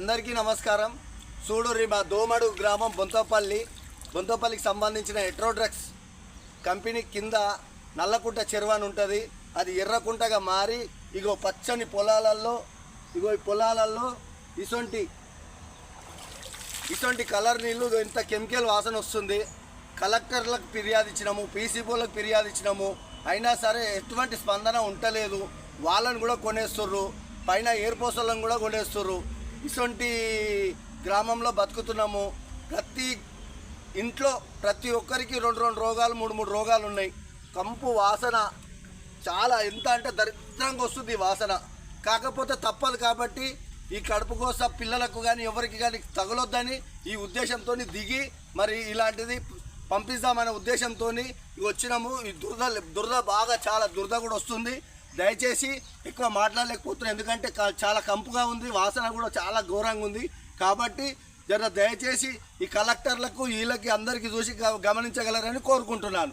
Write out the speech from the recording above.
అందరికీ నమస్కారం. చూడుర్రి మా దోమడు గ్రామం బొంతపల్లికి సంబంధించిన ఎట్రోడ్రగ్స్ కంపెనీ కింద నల్లకుంట చెరువు అని ఉంటుంది. అది ఎర్రకుంటగా మారి ఇగో పచ్చని పొలాలలో ఈ పొలాలలో ఇసొంటి కలర్ నీళ్ళు ఇంత కెమికల్ వాసన వస్తుంది. కలెక్టర్లకు ఫిర్యాదు ఇచ్చినాము, పీసీబోలకు ఫిర్యాదు ఇచ్చినాము, అయినా సరే ఎటువంటి స్పందన ఉండలేదు. వాళ్ళని కూడా కొనేస్తుర్రు, పైన ఎయిర్పోర్ట్లను కూడా కొనేస్తుర్రు. ఇసొంటి గ్రామంలో బతుకుతున్నాము. ప్రతి ఇంట్లో ప్రతి ఒక్కరికి రెండు రోగాలు మూడు రోగాలు ఉన్నాయి. కంపు వాసన చాలా ఎంత అంటే దరిద్రంగా వస్తుంది వాసన. కాకపోతే తప్పదు కాబట్టి ఈ కడుపు కోసం పిల్లలకు కానీ ఎవరికి కానీ తగలొద్దని ఈ ఉద్దేశంతో దిగి మరి ఇలాంటిది పంపిస్తామనే ఉద్దేశంతో వచ్చినాము. ఈ దురద బాగా చాలా దురద కూడా వస్తుంది. దయచేసి ఎక్కువ మాట్లాడలేకపోతున్నాం, ఎందుకంటే చాలా కంపుగా ఉంది, వాసన కూడా చాలా ఘోరంగా ఉంది. కాబట్టి దయచేసి ఈ కలెక్టర్లకు వీళ్ళకి అందరికీ చూసి గమనించగలరని కోరుకుంటున్నాను.